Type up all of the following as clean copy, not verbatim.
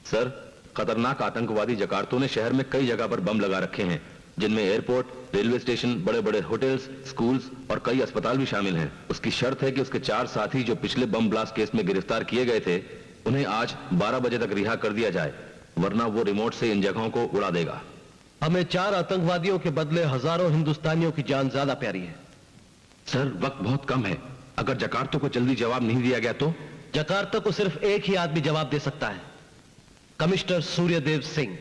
Sir, खतरनाक आतंकवादी जकार्तों ने शहर में कई जगह पर बम लगा रखे हैं, जिनमें एयरपोर्ट, रेलवे स्टेशन, बड़े बड़े होटल्स, स्कूल्स और कई अस्पताल भी शामिल हैं। उसकी शर्त है कि उसके 4 साथी जो पिछले बम ब्लास्ट केस में गिरफ्तार किए गए थे, उन्हें आज 12 बजे तक रिहा कर दिया जाए, वरना वो रिमोट से इन जगहों को उड़ा देगा। हमें 4 आतंकवादियों के बदले हजारों हिंदुस्तानियों की जान ज्यादा प्यारी है। सर, वक्त बहुत कम है। अगर जकार्तो को जल्दी जवाब नहीं दिया गया तो? जकार्तो को सिर्फ एक ही आदमी जवाब दे सकता है, कमिश्नर सूर्यदेव सिंह।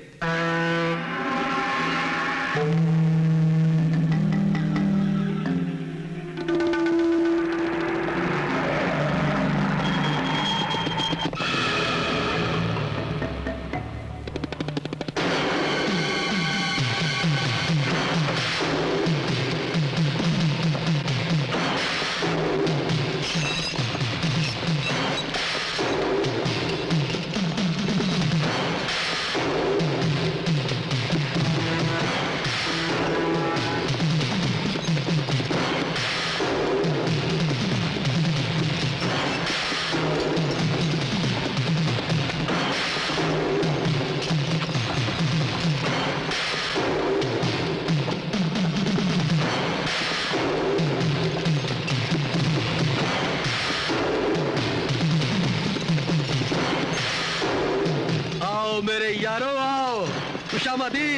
मेरे यारों आओ, खुशामदी।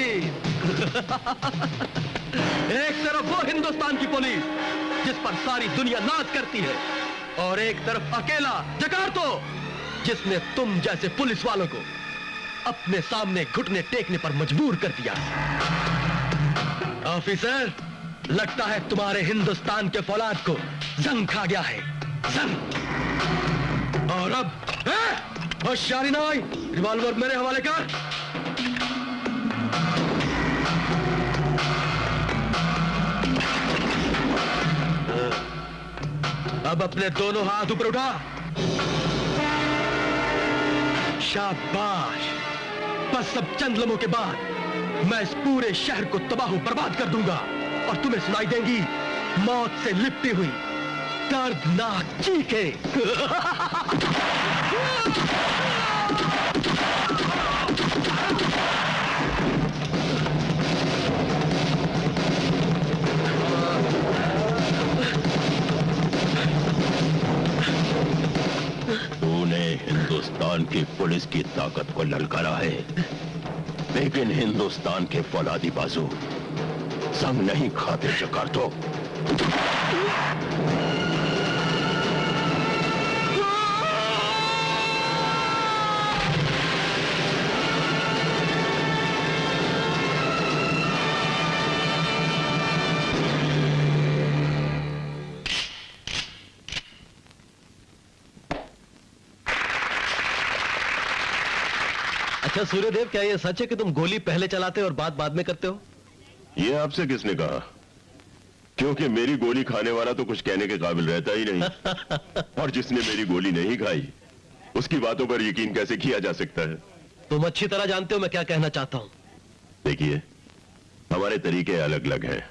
एक तरफ वो हिंदुस्तान की पुलिस जिस पर सारी दुनिया नाज करती है, और एक तरफ अकेला जकार्तो जिसने तुम जैसे पुलिस वालों को अपने सामने घुटने टेकने पर मजबूर कर दिया। ऑफिसर, लगता है तुम्हारे हिंदुस्तान के फौलाद को जंग खा गया है, जंग। और अब होशियारी ना आई, रिवॉल्वर मेरे हवाले कर। अब अपने दोनों हाथ ऊपर उठा। शाबाश। बस अब चंद लम्हों के बाद मैं इस पूरे शहर को तबाह बर्बाद कर दूंगा, और तुम्हें सुनाई देंगी मौत से लिपटी हुई दर्दनाक चीखें। तूने हिंदुस्तान की पुलिस की ताकत को ललकारा है, लेकिन हिंदुस्तान के फौलादी बाजू संग नहीं खाते जकार्तो। अच्छा सूर्यदेव, क्या ये सच है कि तुम गोली पहले चलाते हो और बात बाद में करते हो? ये आपसे किसने कहा? क्योंकि मेरी गोली खाने वाला तो कुछ कहने के काबिल रहता ही नहीं। और जिसने मेरी गोली नहीं खाई उसकी बातों पर यकीन कैसे किया जा सकता है? तुम अच्छी तरह जानते हो मैं क्या कहना चाहता हूं। देखिए, हमारे तरीके अलग अलग हैं।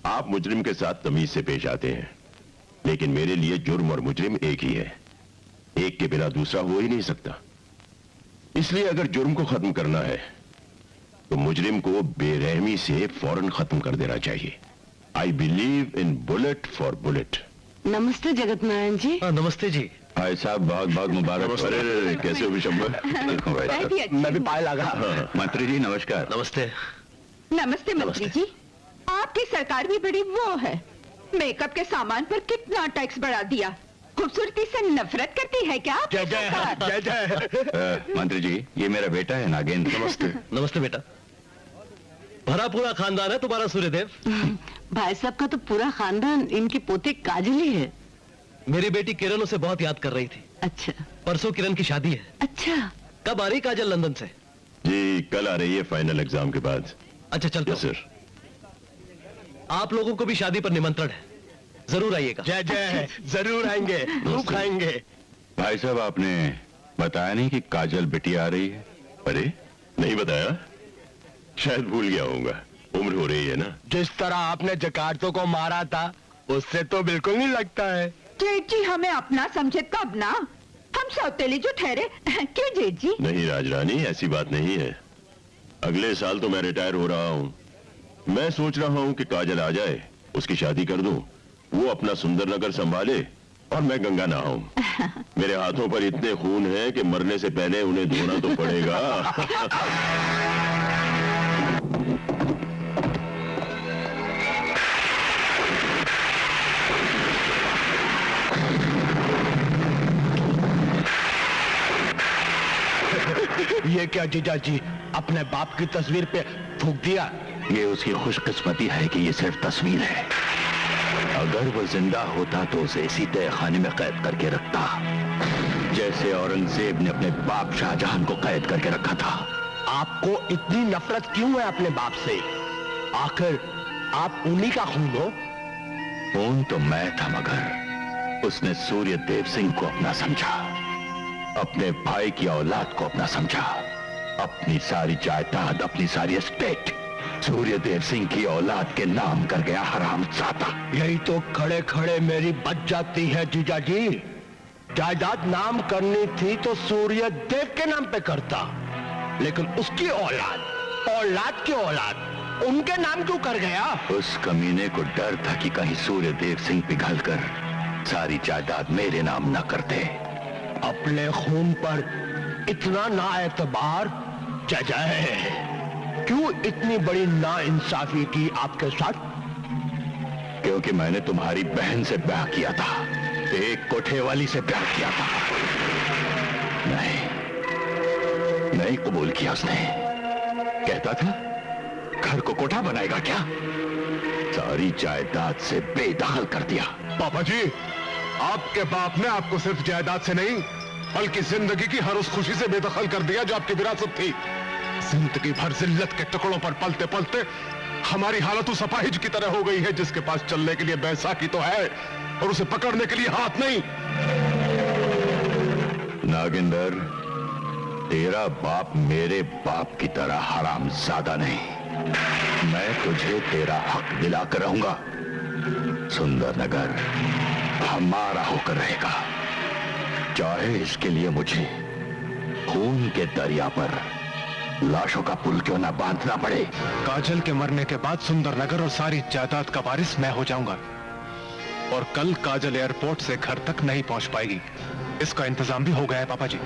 आप मुजरिम के साथ तमीज से पेश आते हैं, लेकिन मेरे लिए जुर्म और मुजरिम एक ही है। एक के बिना दूसरा हो ही नहीं सकता। इसलिए अगर जुर्म को खत्म करना है तो मुजरिम को बेरहमी से फौरन खत्म कर देना चाहिए। I believe in bullet for bullet. नमस्ते जगत नारायण जी। नमस्ते जी। भाई साहब, बहुत बहुत मुबारक। अरे कैसे हो विशंबर? मैं भी पाए लगा। मंत्री जी नमस्कार। नमस्ते। नमस्ते मंत्री जी। आपकी सरकार भी बड़ी वो है, मेकअप के सामान पर कितना टैक्स बढ़ा दिया। खूबसूरती से नफरत करती है क्या? जय जय। मंत्री जी, ये मेरा बेटा है नागेंद्र। नमस्ते। नमस्ते बेटा। भरा पूरा खानदान है तुम्हारा सूर्यदेव। भाई साहब का तो पूरा खानदान इनके पोते काजल ही है। मेरी बेटी किरण उसे बहुत याद कर रही थी। अच्छा। परसों किरण की शादी है। अच्छा। कब आ रही काजल लंदन से? जी कल आ रही है, फाइनल एग्जाम के बाद। अच्छा चलते हैं। सर, आप लोगों को भी शादी पर निमंत्रण है, जरूर आइएगा। जय जय, जरूर आएंगे, खूब खाएंगे। भाई साहब, आपने बताया नहीं कि काजल बिटिया आ रही है? अरे नहीं बताया, शायद भूल गया होगा, उम्र हो रही है ना। जिस तरह आपने जकार्तो को मारा था उससे तो बिल्कुल नहीं लगता है। जेठ जी हमें अपना समझे तब ना, हम सौतेली जो ठहरे। क्यों जेठ जी? नहीं राजरानी, ऐसी बात नहीं है। अगले साल तो मैं रिटायर हो रहा हूँ। मैं सोच रहा हूँ कि काजल आ जाए, उसकी शादी कर दूं, वो अपना सुंदरनगर संभाले और मैं गंगा नहाऊं। मेरे हाथों पर इतने खून हैं कि मरने से पहले उन्हें धोना तो पड़ेगा। ये क्या जीजा जी, अपने बाप की तस्वीर पे थूक दिया? ये उसकी खुशकिस्मती है कि ये सिर्फ तस्वीर है। अगर वो जिंदा होता तो उसे इसी तय खाने में कैद करके रखता, जैसे औरंगजेब ने अपने बाप शाहजहां को कैद करके रखा था। आपको इतनी नफरत क्यों है अपने बाप से? आखिर आप उन्हीं का खून हो। खून तो मैं था, मगर उसने सूर्यदेव सिंह को अपना समझा, अपने भाई की औलाद को अपना समझा, अपनी सारी जायदाद, अपनी सारी एस्टेट सूर्यदेव सिंह की औलाद के नाम कर गया हरामजादा। यही तो खड़े खड़े मेरी बच जाती है जीजा जी। जायदाद नाम करनी थी तो सूर्यदेव के नाम पे करता, लेकिन उसकी औलाद की औलाद उनके नाम क्यों कर गया? उस कमीने को डर था कि कहीं सूर्यदेव सिंह पिघलकर सारी जायदाद मेरे नाम न कर दे। अपने खून पर इतना ना एतबार। जय क्यों इतनी बड़ी नाइंसाफी की आपके साथ? क्योंकि मैंने तुम्हारी बहन से ब्याह किया था, एक कोठे वाली से ब्याह किया था। नहीं कबूल किया उसने। कहता था घर को कोठा बनाएगा क्या? सारी जायदाद से बेदखल कर दिया। पापा जी, आपके बाप ने आपको सिर्फ जायदाद से नहीं, बल्कि जिंदगी की हर उस खुशी से बेदखल कर दिया जो आपकी विरासत थी। जिंदगी भर जिल्लत के टुकड़ों पर पलते पलते हमारी हालत उस अपाहिज की तरह हो गई है जिसके पास चलने के लिए बैसाखी तो है और उसे पकड़ने के लिए हाथ नहीं। नागिंदर, तेरा बाप मेरे बाप की तरह हरामजादा नहीं। मैं तुझे तेरा हक दिलाकर रहूंगा। सुंदरनगर हमारा होकर रहेगा, चाहे इसके लिए मुझे खून के दरिया पर लाशों का पुल क्यों ना बांधना पड़े। काजल के मरने के बाद सुंदरनगर और सारी जायदाद का वारिस मैं हो जाऊंगा और कल काजल एयरपोर्ट से घर तक नहीं पहुंच पाएगी। इसका इंतजाम भी हो गया है पापा जी।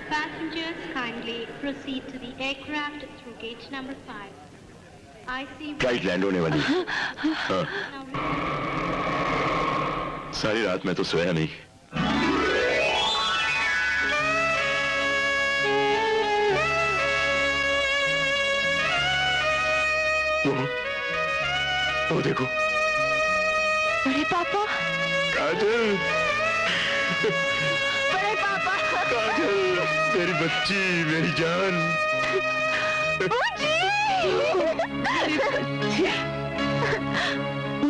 Passengers kindly proceed to the aircraft through gate number 5. I see. Flight land होने वाली है। हाँ। सारी रात मैं तो सोया नहीं। वो देखो। बड़े पापा। काजल। बड़े पापा। काजल, मेरी बच्ची, मेरी जान।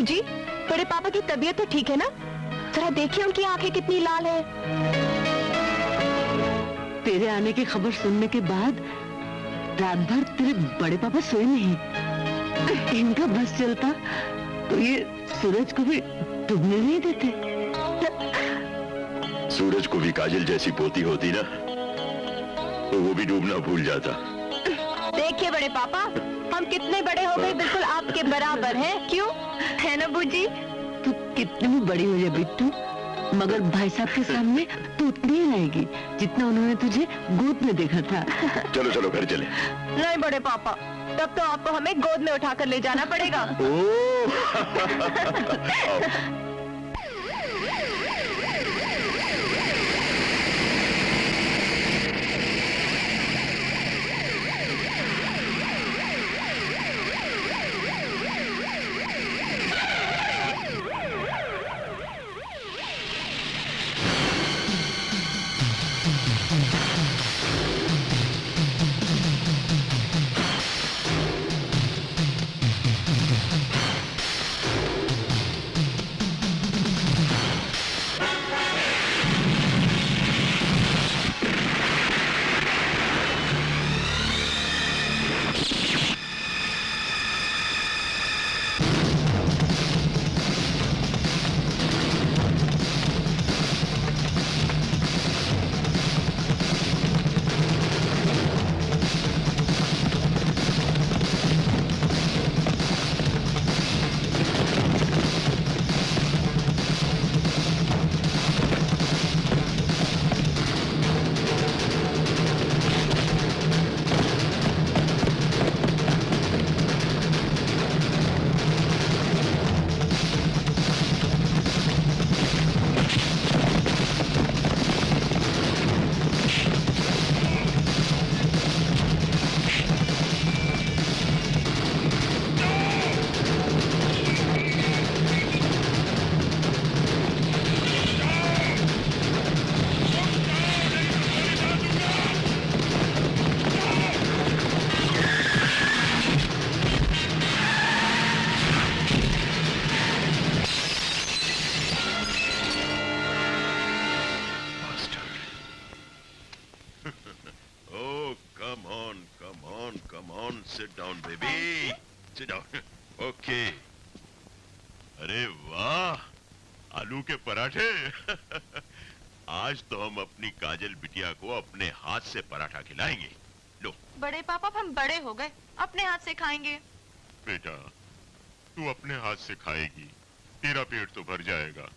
जी, बड़े पापा की तबीयत तो ठीक है ना? जरा देखिए उनकी आंखें कितनी लाल है। तेरे आने की खबर सुनने के बाद रात भर तेरे बड़े पापा सोए नहीं। इनका बस चलता तो ये सूरज को भी डूबने नहीं देते। सूरज को भी काजल जैसी पोती होती ना तो वो भी डूबना भूल जाता। देखिए बड़े पापा, हम कितने बड़े हो गए, बिल्कुल आपके बराबर हैं। क्यों है ना बूजी? तू कितनी भी बड़ी हो जाए बिट्टू, मगर भाई साहब के सामने तू उतनी ही रहेगी जितना उन्होंने तुझे गोद में देखा था। चलो चलो घर चले। नहीं बड़े पापा, तब तो आपको हमें गोद में उठाकर ले जाना पड़ेगा। ओके। अरे वाह, आलू के पराठे। आज तो हम अपनी काजल बिटिया को अपने हाथ से पराठा खिलाएंगे। लो। बड़े पापा, हम बड़े हो गए, अपने हाथ से खाएंगे। बेटा, तू अपने हाथ से खाएगी, तेरा पेट तो भर जाएगा,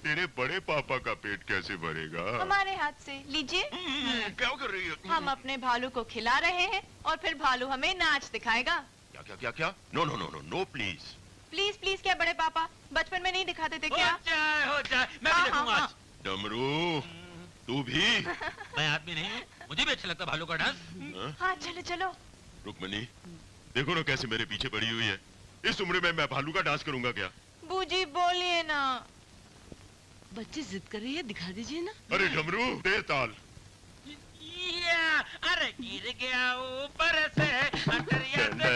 तेरे बड़े पापा का पेट कैसे भरेगा? हमारे हाथ से लीजिए। क्या कर रही है? हम अपने भालू को खिला रहे हैं और फिर भालू हमें नाच दिखाएगा। क्या क्या क्या क्या? No no no no no please. Please please क्या बड़े पापा, बचपन में नहीं दिखाते थे क्या? हो जाए, मैं भी देखूंगा आज। डमरू, तू भी? मैं आदमी नहीं हूँ, मुझे भी अच्छा लगता भालू का डांस। हाँ चलो चलो। रुक्मणी, देखो ना कैसे मेरे पीछे पड़ी हुई है। इस उम्र में मैं भालू का डांस करूंगा क्या? बूजी बोलिए ना। बच्चे जिद कर रही है, दिखा दीजिए ना। अरे डमरू, दे ताल। अरे गिर गया ऊपर से, अटरिया से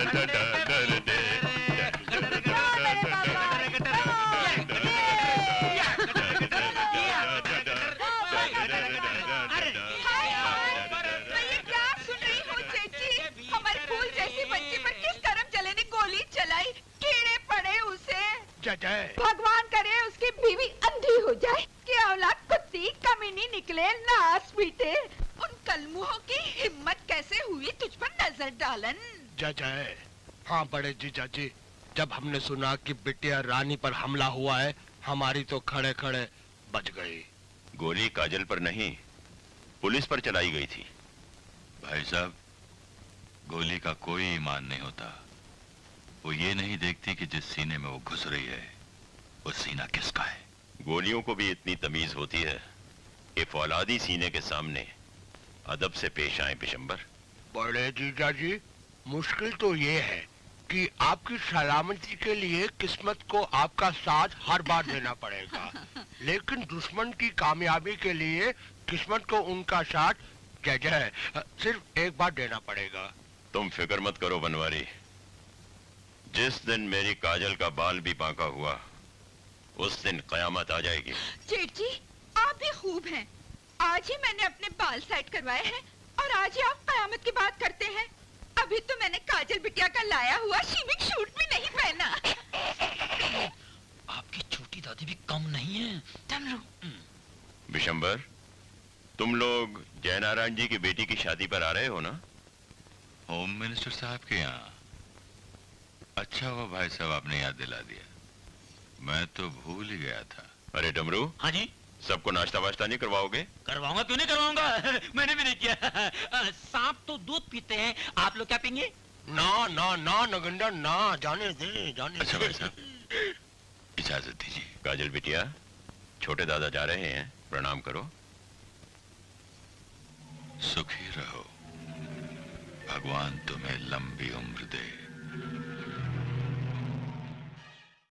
चलाई, कीड़े पड़े उसे। जय भगवान करे उसकी बीवी अंधी हो जाए कि औलाद कुत्ती कमीनी निकले, नास पीटे। उन कलमुहों की हिम्मत कैसे हुई तुझ पर नजर डालन? जय। हाँ बड़े जीजा जी, जब हमने सुना कि बिटिया रानी पर हमला हुआ है, हमारी तो खड़े खड़े बच गई। गोली काजल पर नहीं, पुलिस पर चलाई गई थी। भाई साहब, गोली का कोई ईमान नहीं होता। वो ये नहीं देखती कि जिस सीने में वो घुस रही है वो सीना किसका है। गोलियों को भी इतनी तमीज होती है कि फौलादी सीने के सामने अदब से पेश आए। बिशंबर। बड़े जीजा जी, मुश्किल तो ये है कि आपकी सलामती के लिए किस्मत को आपका साथ हर बार देना पड़ेगा, लेकिन दुश्मन की कामयाबी के लिए किस्मत को उनका साथ जय सिर्फ एक बार देना पड़ेगा। तुम फिक्र मत करो बनवारी, जिस दिन मेरी काजल का बाल भी बांका हुआ उस दिन कयामत आ जाएगी। जेठ जी, आप भी खूब हैं। आज ही मैंने अपने बाल सेट करवाए हैं और आज ही आप कयामत की बात करते हैं। अभी तो मैंने काजल बिटिया का लाया हुआ शिमिक सूट भी नहीं पहना। आपकी छोटी दादी भी कम नहीं है। डमरू। बिशंबर, तुम लोग जयनारायण जी की बेटी की शादी पर आ रहे हो ना? होम मिनिस्टर साहब के यहाँ। अच्छा हुआ भाई साहब आपने याद दिला दिया, मैं तो भूल ही गया था। अरे डमरू। हाँ जी। सबको नाश्ता वाश्ता नहीं करवाओगे? करवाऊंगा, क्यों नहीं करवाऊंगा। मैंने भी नहीं किया। सांप तो दूध पीते हैं, आप लोग क्या पीएंगे? ना ना ना नगंडा ना, जाने दे जाने। अच्छा भाई साहब, इजाजत दीजिए। काजल बिटिया, छोटे दादा जा रहे हैं, प्रणाम करो। सुखी रहो, भगवान तुम्हें लंबी उम्र दे।